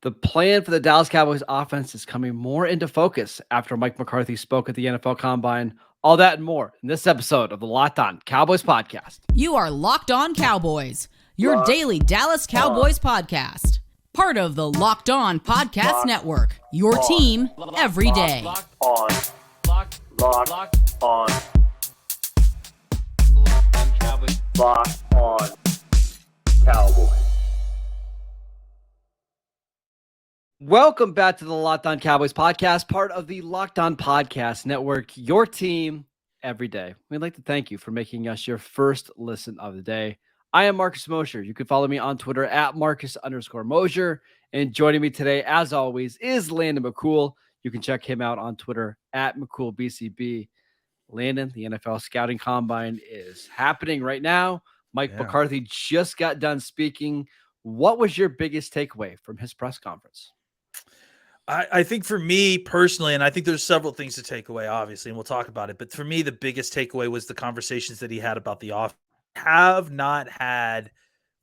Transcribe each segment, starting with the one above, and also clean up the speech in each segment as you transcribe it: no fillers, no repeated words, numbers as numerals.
The plan for the Dallas Cowboys offense is coming more into focus after Mike McCarthy spoke at the NFL Combine. All that and more in this episode of the Locked On Cowboys podcast. You are Locked On Cowboys, your daily Dallas Cowboys podcast. Part of the Locked On Podcast Network, your team every day. Locked on Cowboys. Locked on Cowboys. Welcome back to the Locked On Cowboys podcast, part of the Locked On Podcast Network, your team every day. We'd like to thank you for making us your first listen of the day. I am Marcus Mosher. You can follow me on Twitter at Marcus_Mosher. And joining me today, as always, is Landon McCool. You can check him out on Twitter at McCoolBCB. Landon, the NFL Scouting Combine is happening right now. Mike McCarthy just got done speaking. What was your biggest takeaway from his press conference? I think for me personally, and I think there's several things to take away, obviously, and we'll talk about it. But for me, the biggest takeaway was the conversations that he had about the offense. Have not had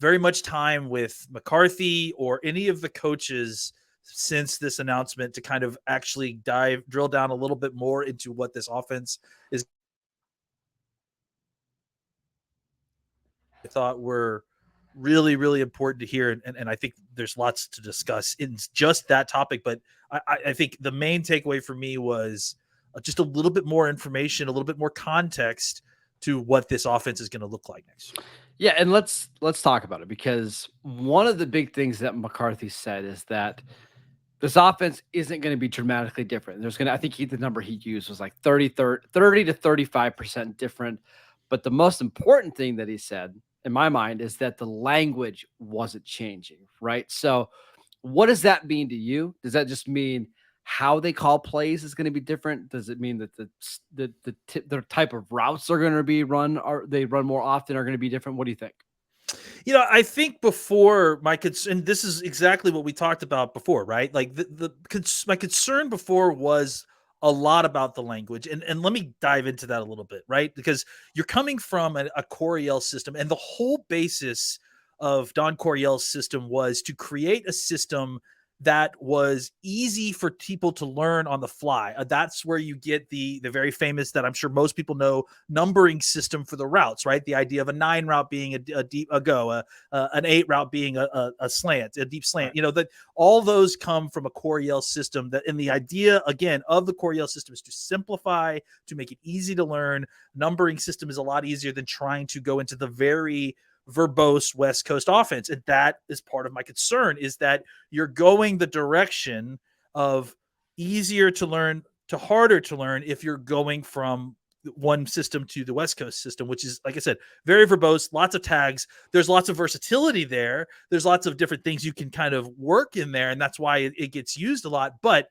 very much time with McCarthy or any of the coaches since this announcement to kind of actually drill down a little bit more into what this offense is. I thought were really, really important to hear. And I think there's lots to discuss in just that topic. But I think the main takeaway for me was just a little bit more information, a little bit more context to what this offense is going to look like next year. Yeah, and let's talk about it, because one of the big things that McCarthy said is that this offense isn't going to be dramatically different. I think the number he used was like 30 to 35% different. But the most important thing that he said, in my mind, is that the language wasn't changing, right? So what does that mean to you? Does that just mean how they call plays is going to be different? Does it mean that the type of routes are going to be run, or they run more often, are going to be different? What do you think? You know, I think before and this is exactly what we talked about before, right? Like my concern before was a lot about the language. And let me dive into that a little bit, right? Because you're coming from a Coryell system, and the whole basis of Don Coryell's system was to create a system that was easy for people to learn on the fly. That's where you get the very famous, that I'm sure most people know, numbering system for the routes, right? The idea of a 9 route being a deep go, an 8 route being a slant, a deep slant. Right. You know, that all those come from a Coryell system. And the idea, again, of the Coryell system is to simplify, to make it easy to learn. Numbering system is a lot easier than trying to go into the very verbose West Coast offense. And that is part of my concern, is that you're going the direction of easier to learn to harder to learn if you're going from one system to the West Coast system, which is, like I said, very verbose, lots of tags. There's lots of versatility there. There's lots of different things you can kind of work in there. And that's why it gets used a lot, but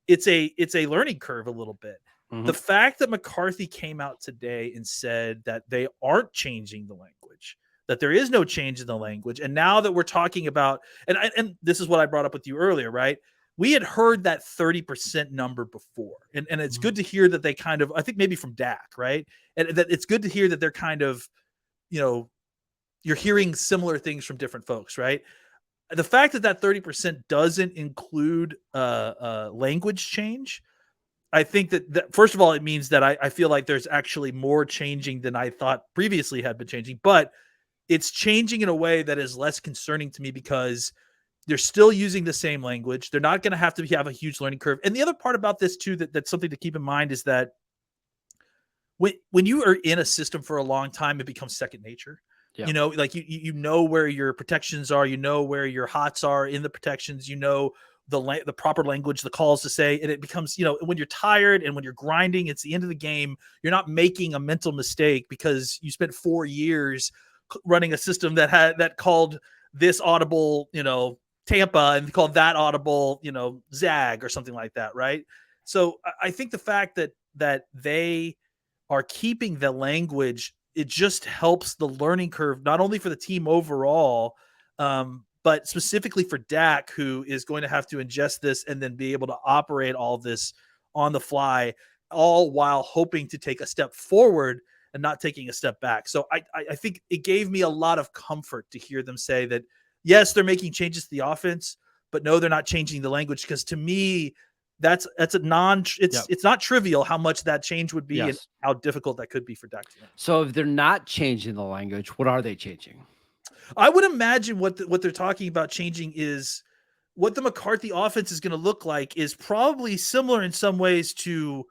it's a learning curve a little bit. Mm-hmm. The fact that McCarthy came out today and said that they aren't changing the language, that there is no change in the language. And now that we're talking about, and this is what I brought up with you earlier, right? We had heard that 30% number before. And it's good to hear that they kind of, I think maybe from Dak, right? And that it's good to hear that they're kind of, you know, you're hearing similar things from different folks, right? The fact that 30% doesn't include language change, I think that first of all, it means that I feel like there's actually more changing than I thought previously had been changing, but it's changing in a way that is less concerning to me, because they're still using the same language. They're not going to have a huge learning curve. And the other part about this too, that's something to keep in mind, is that when you are in a system for a long time, it becomes second nature. Yeah. You know, like you know where your protections are, you know where your hots are in the protections, you know the proper language, the calls to say, and it becomes, you know, when you're tired and when you're grinding, it's the end of the game. You're not making a mental mistake because you spent 4 years running a system that called this audible, you know, Tampa, and called that audible, you know, Zag or something like that, right? So I think the fact that they are keeping the language, it just helps the learning curve, not only for the team overall, but specifically for Dak, who is going to have to ingest this and then be able to operate all this on the fly, all while hoping to take a step forward and not taking a step back. So I think it gave me a lot of comfort to hear them say that, yes, they're making changes to the offense, but no, they're not changing the language, because to me, it's not trivial how much that change would be and how difficult that could be for Dak to learn. So if they're not changing the language, what are they changing? I would imagine what they're talking about changing is what the McCarthy offense is going to look like is probably similar in some ways to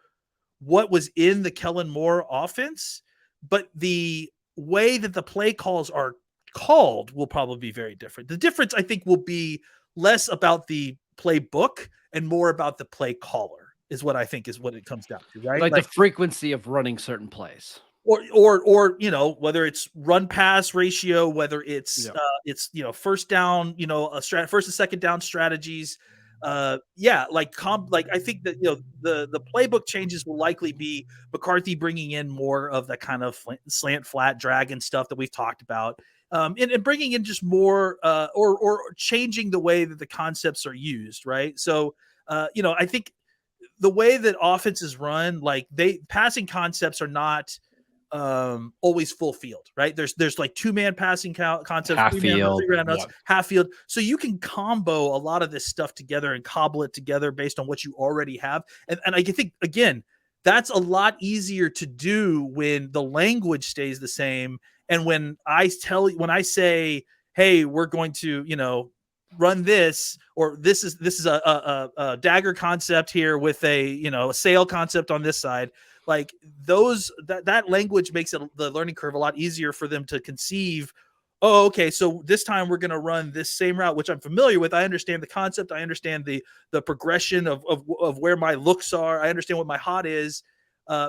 what was in the Kellen Moore offense, but the way that the play calls are called will probably be very different. The difference, I think, will be less about the playbook and more about the play caller, is what I think is what it comes down to, right? Like the frequency of running certain plays. Or whether it's run pass ratio, whether it's first down, first and second down strategies. I think that the playbook changes will likely be McCarthy bringing in more of the kind of slant flat dragon stuff that we've talked about, and bringing in just more or changing the way that the concepts are used, right? So I think the way that offenses run, like passing concepts are not always full field, right? There's like 2-man passing concepts, half field, half field. So you can combo a lot of this stuff together and cobble it together based on what you already have. And I think, again, that's a lot easier to do when the language stays the same. And when I say, hey, we're going to, run this, or this is a dagger concept here with a sail concept on this side. Like that language makes the learning curve a lot easier for them to conceive. Oh, okay, so this time we're going to run this same route, which I'm familiar with. I understand the concept. I understand the progression of where my looks are. I understand what my hot is.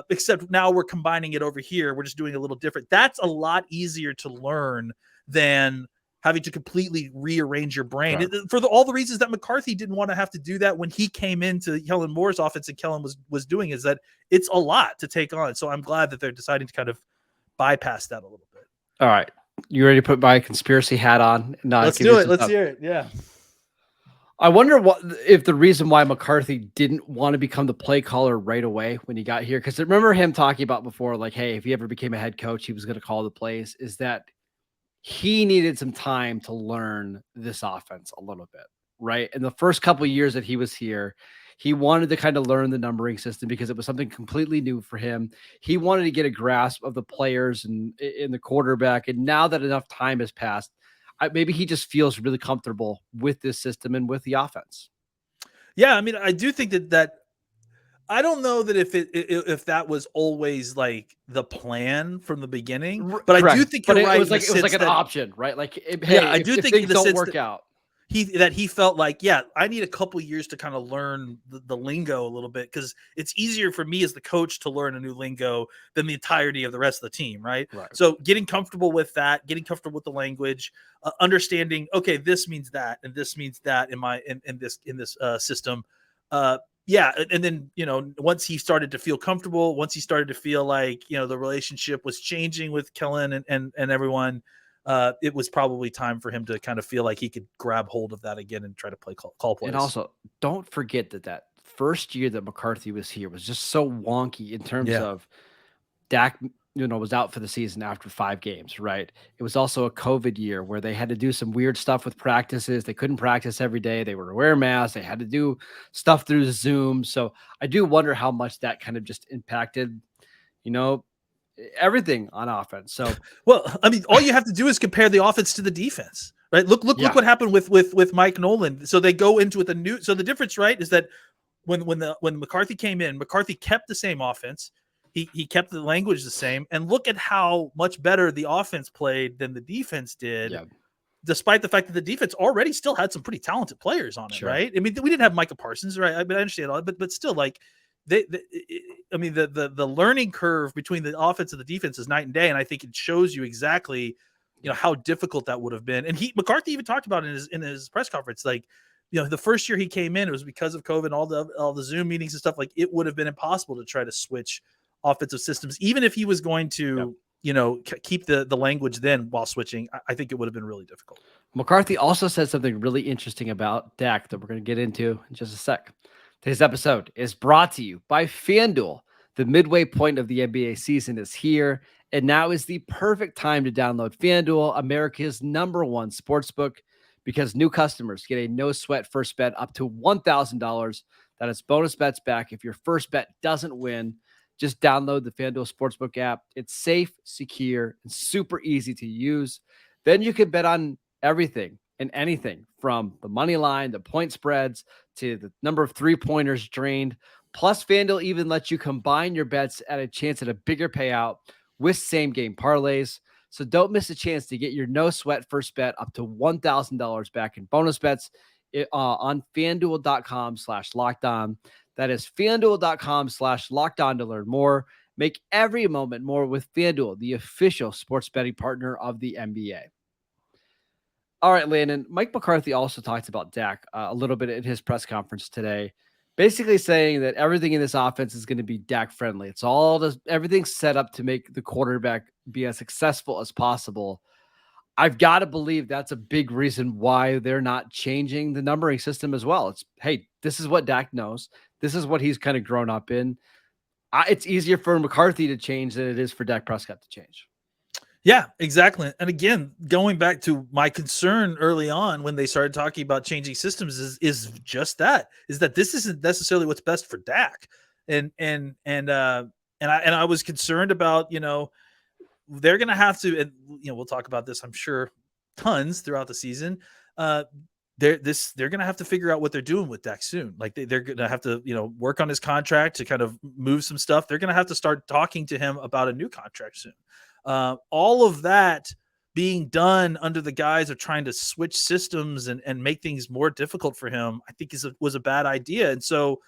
Except now we're combining it over here. We're just doing a little different. That's a lot easier to learn than having to completely rearrange your brain. Right. For all the reasons that McCarthy didn't want to have to do that when he came into Kellen Moore's offense and Kellen was doing, is that it's a lot to take on. So I'm glad that they're deciding to kind of bypass that a little bit. All right. You ready to put my conspiracy hat on? Let's do it. Let's hear it. Yeah. I wonder if the reason why McCarthy didn't want to become the play caller right away when he got here, because I remember him talking about before, like, hey, if he ever became a head coach, he was going to call the plays, is that he needed some time to learn this offense a little bit, right? In the first couple of years that he was here, he wanted to kind of learn the numbering system because it was something completely new for him. He wanted to get a grasp of the players and in the quarterback. And now that enough time has passed, maybe he just feels really comfortable with this system and with the offense. Yeah, I mean, I do think that I don't know that if that was always like the plan from the beginning, but correct. I do think you're right. It was like an option, right? Like, hey, I do think things don't work out. He felt like, yeah, I need a couple years to kind of learn the lingo a little bit, because it's easier for me as the coach to learn a new lingo than the entirety of the rest of the team, right? So getting comfortable with that, getting comfortable with the language, understanding, okay, this means that and this means that in this system. Yeah. And then, once he started to feel comfortable, once he started to feel like, the relationship was changing with Kellen and everyone, it was probably time for him to kind of feel like he could grab hold of that again and try to play call plays. And also, don't forget that first year that McCarthy was here was just so wonky in terms of Dak, was out for the season after 5 games, right? It was also a COVID year where they had to do some weird stuff with practices. They couldn't practice every day. They were wearing masks. They had to do stuff through Zoom. So I do wonder how much that kind of just impacted, everything on offense. So, well, I mean, all you have to do is compare the offense to the defense, right? Look what happened with Mike Nolan. So they go into with a new. So the difference, right, is that when McCarthy came in, McCarthy kept the same offense. He kept the language the same, and look at how much better the offense played than the defense did, despite the fact that the defense already still had some pretty talented players on it, right? I mean, we didn't have Micah Parsons, right? I mean, I understand all that, but still, like, the learning curve between the offense and the defense is night and day, and I think it shows you exactly, how difficult that would have been. And McCarthy even talked about it in his press conference, like, the first year he came in, it was because of COVID and all the Zoom meetings and stuff. Like, it would have been impossible to try to switch offensive systems, even if he was going to, keep the language then while switching. I think it would have been really difficult. McCarthy also said something really interesting about Dak that we're going to get into in just a sec. Today's episode is brought to you by FanDuel. The midway point of the NBA season is here, and now is the perfect time to download FanDuel, America's #1 sportsbook. because new customers get a no sweat first bet up to $1,000. That is bonus bets back if your first bet doesn't win. Just download the FanDuel Sportsbook app. It's safe, secure, and super easy to use. Then you can bet on everything and anything from the money line, the point spreads, to the number of three-pointers drained. Plus, FanDuel even lets you combine your bets at a chance at a bigger payout with same-game parlays. So don't miss a chance to get your no-sweat first bet up to $1,000 back in bonus bets on FanDuel.com/lockedon. That is FanDuel.com/lockedon to learn more. Make every moment more with FanDuel, the official sports betting partner of the NBA. All right, Landon. Mike McCarthy also talked about Dak a little bit in his press conference today, basically saying that everything in this offense is going to be Dak-friendly. Everything's set up to make the quarterback be as successful as possible. I've got to believe that's a big reason why they're not changing the numbering system as well. It's, hey, this is what Dak knows. This is what he's kind of grown up in. It's easier for McCarthy to change than it is for Dak Prescott to change. Yeah, exactly. And again, going back to my concern early on when they started talking about changing systems is just that, is that this isn't necessarily what's best for Dak. And I was concerned about, they're going to have to, and we'll talk about this, I'm sure, tons throughout the season. They're going to have to figure out what they're doing with Dak soon. Like they're going to have to, work on his contract to kind of move some stuff. They're going to have to start talking to him about a new contract soon. All of that being done under the guise of trying to switch systems and make things more difficult for him, I think was a bad idea. And so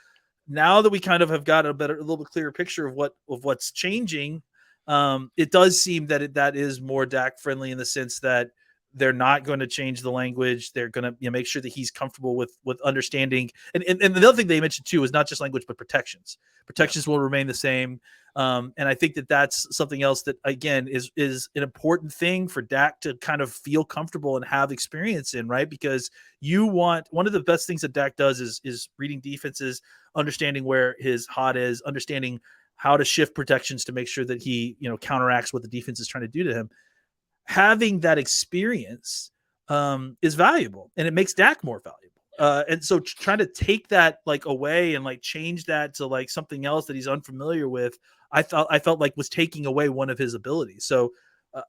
now that we kind of have got a little bit clearer picture of what's changing, it does seem that is more Dak friendly in the sense that they're not going to change the language. They're going to make sure that he's comfortable with understanding. And the other thing they mentioned too is not just language, but protections. Protections will remain the same. And I think that's something else that, again, is an important thing for Dak to kind of feel comfortable and have experience in, right? Because one of the best things that Dak does is reading defenses, understanding where his hot is, understanding how to shift protections to make sure that he, counteracts what the defense is trying to do to him. Having that experience is valuable, and it makes Dak more valuable. And so trying to take that away and change that to something else that he's unfamiliar with, I felt like was taking away one of his abilities. So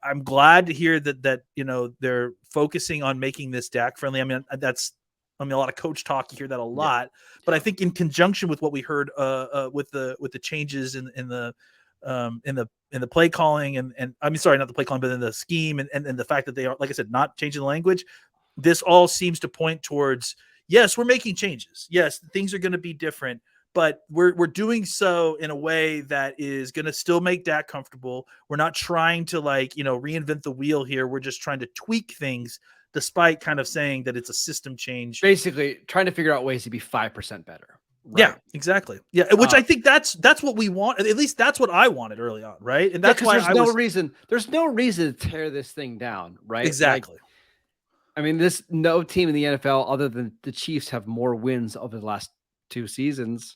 I'm glad to hear that they're focusing on making this Dak friendly. I mean, a lot of coach talk, you hear that a lot, but I think in conjunction with what we heard with the changes in the play calling and I mean, sorry, not the play calling, but in the scheme and the fact that they are, like I said, not changing the language, this all seems to point towards, yes, we're making changes. Yes, things are going to be different, but we're doing so in a way that is going to still make Dak comfortable. We're not trying to reinvent the wheel here. We're just trying to tweak things, despite kind of saying that it's a system change. Basically, trying to figure out ways to be 5% better. Right? Yeah, exactly. Yeah, which I think that's what we want. At least that's what I wanted early on, right? And that's why there's no reason to tear this thing down, right? Exactly. No team in the NFL other than the Chiefs have more wins over the last 2 seasons.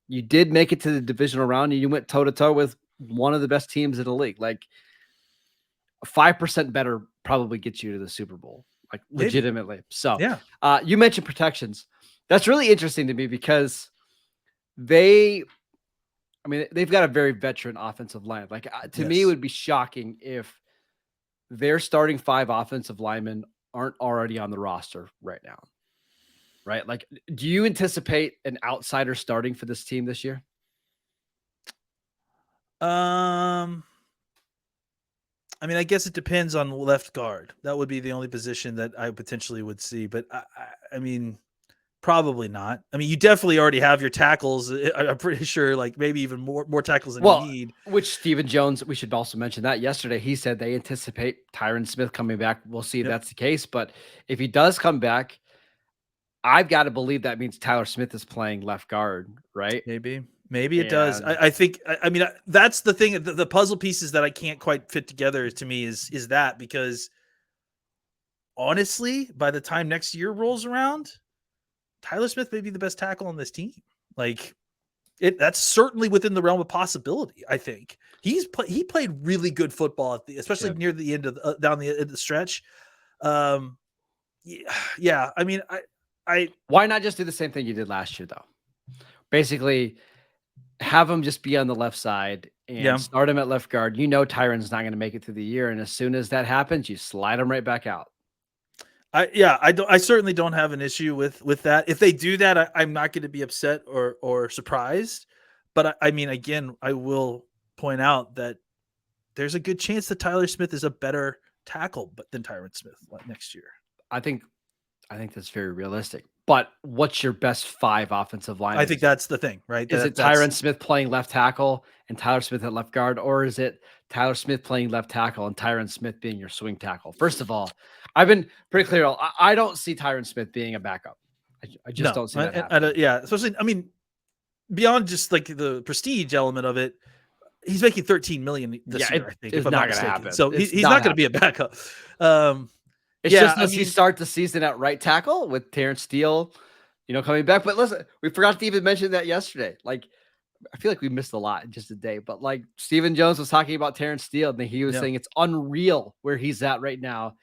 You did make it to the divisional round, and you went toe to toe with one of the best teams in the league. 5% better probably gets you to the Super Bowl, legitimately. So, yeah. You mentioned protections. That's really interesting to me because they've got a very veteran offensive line. To me, it would be shocking if their starting 5 offensive linemen aren't already on the roster right now. Right? Do you anticipate an outsider starting for this team this year? I mean, I guess it depends on left guard. That would be the only position that I potentially would see, but I mean, probably not. I mean, you definitely already have your tackles. I'm pretty sure, maybe even more tackles than you need. Which Stephen Jones, we should also mention that yesterday, he said they anticipate Tyron Smith coming back. We'll see if that's the case, but if he does come back, I've got to believe that means Tyler Smith is playing left guard, right? Maybe it does. I think, I mean, that's the thing. The puzzle pieces that I can't quite fit together to me is that, because honestly, by the time next year rolls around, Tyler Smith may be the best tackle on this team. That's certainly within the realm of possibility. I think he played really good football especially near the end of down the stretch. Yeah. I mean, Why not just do the same thing you did last year, though? Basically, have him just be on the left side and start him at left guard. You know Tyron's not going to make it through the year, and as soon as that happens, you slide him right back out. I certainly don't have an issue with that. If they do that, I'm not going to be upset or surprised. But I mean, again, I will point out that there's a good chance that Tyler Smith is a better tackle than Tyron Smith next year. I think that's very realistic. But what's your best 5 offensive line? I think that's the thing, right? Is it Tyron Smith playing left tackle and Tyler Smith at left guard, or is it Tyler Smith playing left tackle and Tyron Smith being your swing tackle? First of all, I've been pretty clear. I don't see Tyron Smith being a backup. I just don't see that happening. Especially, I mean, beyond just like the prestige element of it, he's making $13 million this year. I think it's not going to happen. So he's not going to be a backup. It's just does he start the season at right tackle with Terrence Steele, coming back? But listen, we forgot to even mention that yesterday. Like, I feel like we missed a lot in just a day. But like Stephen Jones was talking about Terrence Steele, and he was saying it's unreal where he's at right now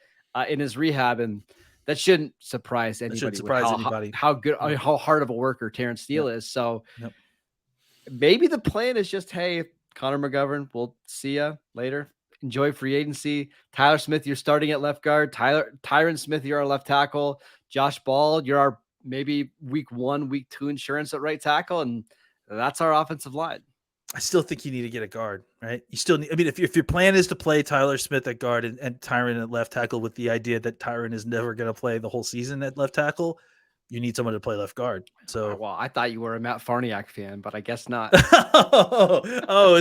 in his rehab, and that shouldn't surprise anybody. How good, how hard of a worker Terrence Steele is. So maybe the plan is just, hey, Connor McGovern, we'll see you later. Enjoy free agency. Tyler Smith, you're starting at left guard. Tyron Smith, you're our left tackle. Josh Ball, you're our maybe week 1, week 2 insurance at right tackle, and that's our offensive line. I still think you need to get a guard, right? You still need. I mean, if your plan is to play Tyler Smith at guard and Tyron at left tackle, with the idea that Tyron is never going to play the whole season at left tackle, you need someone to play left guard. So, well, I thought you were a Matt Farniak fan, but I guess not.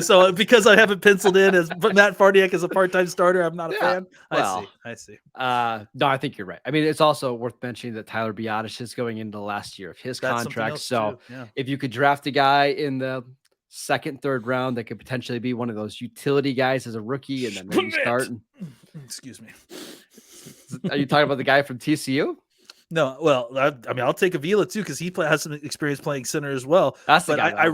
So because I haven't penciled in as Matt Farniak as a part-time starter, I'm not a fan. Well, I see. No, I think you're right. I mean, it's also worth mentioning that Tyler Biadasz is going into the last year of his contract. So if you could draft a guy in the 2nd, 3rd round that could potentially be one of those utility guys as a rookie and then maybe start. Excuse me. Are you talking about the guy from TCU? No, well, I mean, I'll take Avila too because he has some experience playing center as well. That's the guy.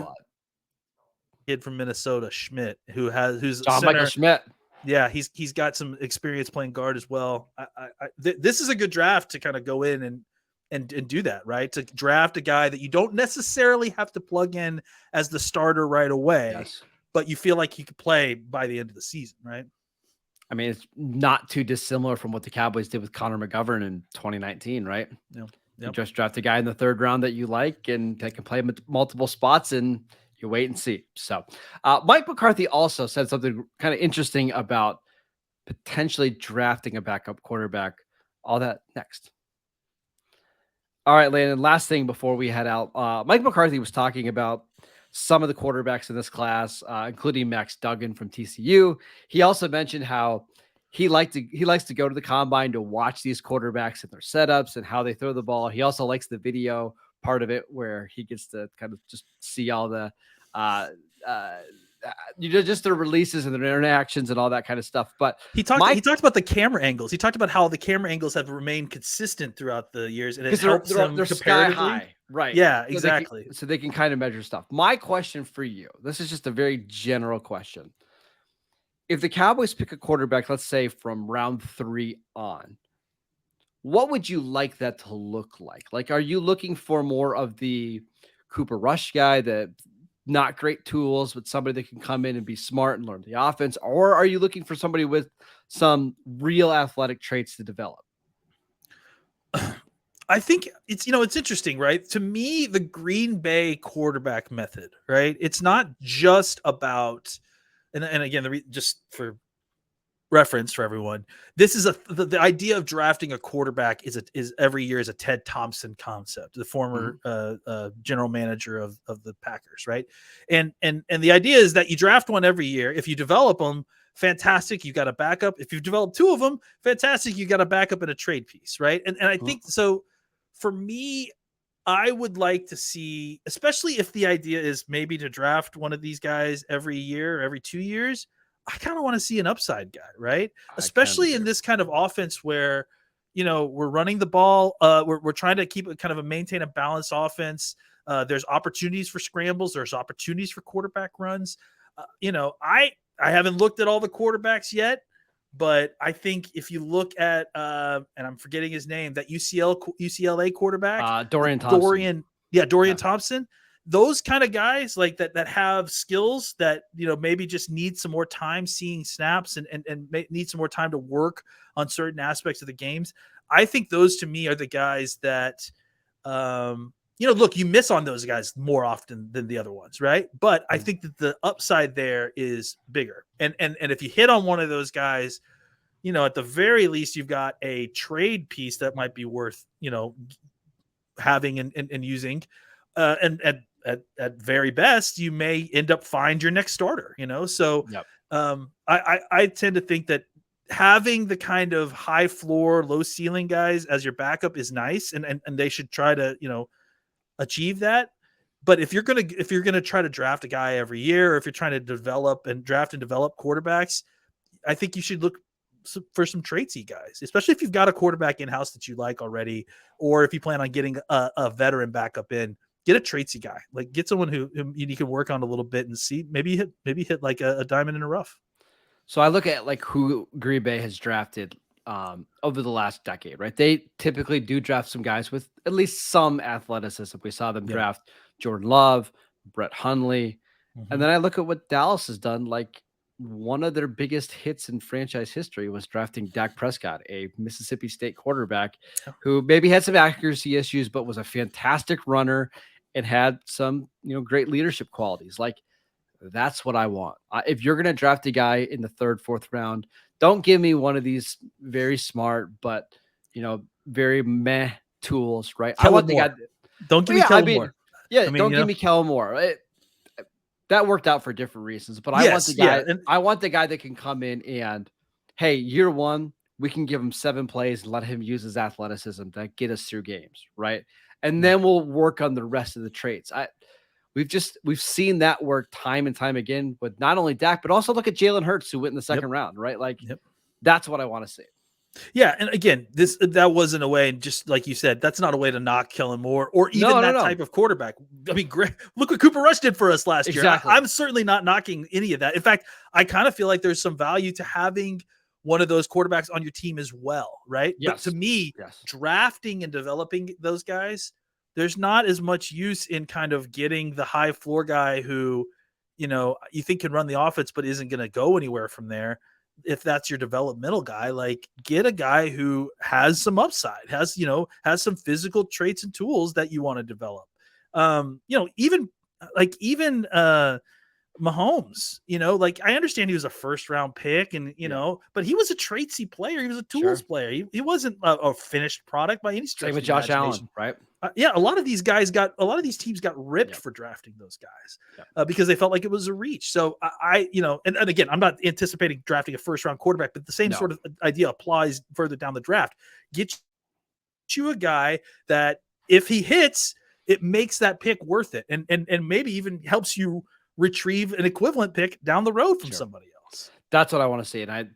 Kid from Minnesota, Schmidt, who's John Michael Schmidt. Yeah, he's got some experience playing guard as well. This is a good draft to kind of go in and do that, right? To draft a guy that you don't necessarily have to plug in as the starter right away, but you feel like he could play by the end of the season, right? I mean, it's not too dissimilar from what the Cowboys did with Connor McGovern in 2019, right? You just draft a guy in the 3rd round that you like and they can play multiple spots and you wait and see. So Mike McCarthy also said something kind of interesting about potentially drafting a backup quarterback. All that next. All right, Landon, last thing before we head out. Mike McCarthy was talking about some of the quarterbacks in this class, including Max Duggan from TCU. He also mentioned how he likes to go to the combine to watch these quarterbacks and their setups and how they throw the ball. He also likes the video part of it where he gets to kind of just see all the just their releases and their interactions and all that kind of stuff. But he talked about the camera angles. He talked about how the camera angles have remained consistent throughout the years, and it helps them they're sky high, right? Yeah, exactly. So they can kind of measure stuff. My question for you, this is just a very general question. If the Cowboys pick a quarterback, let's say from round 3 on, what would you like that to look like? Like, are you looking for more of the Cooper Rush guy that not great tools, but somebody that can come in and be smart and learn the offense? Or are you looking for somebody with some real athletic traits to develop? I think it's interesting, right? To me, the Green Bay quarterback method, right? It's not just about, and again, just for reference for everyone, this is the idea of drafting a quarterback is every year is a Ted Thompson concept, the former general manager of the Packers, right? And the idea is that you draft one every year. If you develop them, fantastic, you got a backup. If you've developed 2 of them, fantastic, you got a backup and a trade piece, right? And I think so. For me, I would like to see, especially if the idea is maybe to draft one of these guys every year, every 2 years, I kind of want to see an upside guy, right? Especially in this kind of offense where, we're running the ball. We're trying to keep maintain a balanced offense. There's opportunities for scrambles. There's opportunities for quarterback runs. I haven't looked at all the quarterbacks yet, But I think if you look at and I'm forgetting his name, that UCLA quarterback, Dorian Thompson. Dorian Thompson. Those kind of guys like that have skills that, maybe just need some more time seeing snaps and need some more time to work on certain aspects of the games. I think those to me are the guys that, look, you miss on those guys more often than the other ones, right? But I think that the upside there is bigger. And if you hit on one of those guys, at the very least, you've got a trade piece that might be worth, having and using. And at very best, you may end up find your next starter, So Yep. I tend to think that having the kind of high floor, low ceiling guys as your backup is nice, and they should try to, achieve that. But if you're gonna try to draft a guy every year, or if you're trying to develop and draft and develop quarterbacks, I think you should look for some tradesy guys, especially if you've got a quarterback in house that you like already, or if you plan on getting a veteran backup in. Get a tradesy guy, like get someone who you can work on a little bit and see maybe hit like a diamond in the rough. So I look at like who Green Bay has drafted over the last decade, right? They typically do draft some guys with at least some athleticism. We saw them draft Jordan Love, Brett Hundley, and then I look at what Dallas has done. Like one of their biggest hits in franchise history was drafting Dak Prescott, a Mississippi State quarterback who maybe had some accuracy issues, but was a fantastic runner and had some, great leadership qualities. Like that's what I want. If you're going to draft a guy in the 3rd, 4th round, don't give me one of these very smart, but very meh tools, right? I want the guy. Don't give me Kellen Moore. Don't give me Kellen Moore. That worked out for different reasons, but I want the guy. I want the guy that can come in and, hey, year one, we can give him 7 plays and let him use his athleticism to get us through games, right? And then we'll work on the rest of the traits. We've seen that work time and time again with not only Dak, but also look at Jalen Hurts, who went in the 2nd round, right? Like that's what I want to see. Yeah, and again, that wasn't a way, and just like you said, that's not a way to knock Kellen Moore or even type of quarterback. I mean, great. Look what Cooper Rush did for us last year. I'm certainly not knocking any of that. In fact, I kind of feel like there's some value to having one of those quarterbacks on your team as well, right? Yes. But to me, drafting and developing those guys, there's not as much use in kind of getting the high floor guy who, you think can run the offense, but isn't going to go anywhere from there. If that's your developmental guy, like get a guy who has some upside, has some physical traits and tools that you want to develop. Even Mahomes, like I understand he was a 1st round pick and, but he was a tradesy player. He was a tools player. He wasn't a finished product by any stretch. Same with Josh Allen, right? A lot of these teams got ripped for drafting those guys because they felt like it was a reach. So and again, I'm not anticipating drafting a 1st round quarterback, but the same sort of idea applies further down the draft. Get you a guy that if he hits, it makes that pick worth it. And maybe even helps you retrieve an equivalent pick down the road from somebody else. That's what I want to see. And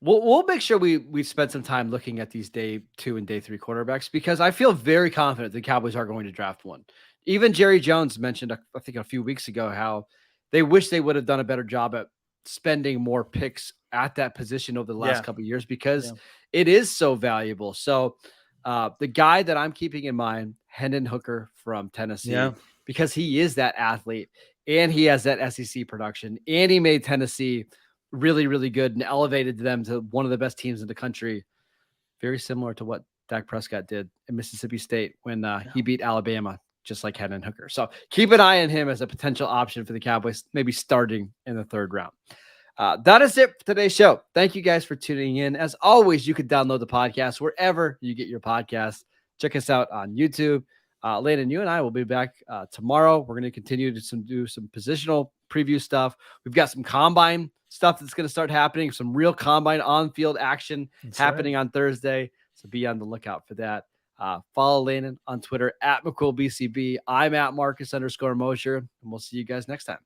we'll make sure we spend some time looking at these day 2 and day 3 quarterbacks, because I feel very confident the Cowboys are going to draft one. Even Jerry Jones mentioned, I think a few weeks ago, how they wish they would have done a better job at spending more picks at that position over the last couple of years, because it is so valuable. So the guy that I'm keeping in mind, Hendon Hooker from Tennessee, because he is that athlete and he has that SEC production, and he made Tennessee really, really good and elevated them to one of the best teams in the country. Very similar to what Dak Prescott did at Mississippi State when he beat Alabama, just like Hendon Hooker. So keep an eye on him as a potential option for the Cowboys, maybe starting in the 3rd round. That is it for today's show. Thank you guys for tuning in. As always, you can download the podcast wherever you get your podcasts. Check us out on YouTube. Landon, you and I will be back tomorrow. We're going to continue to do some positional preview stuff. We've got some combine stuff that's going to start happening, some real combine on-field action happening on Thursday. So be on the lookout for that. Follow Landon on Twitter at McCoolBCB. I'm at Marcus _Mosher, and we'll see you guys next time.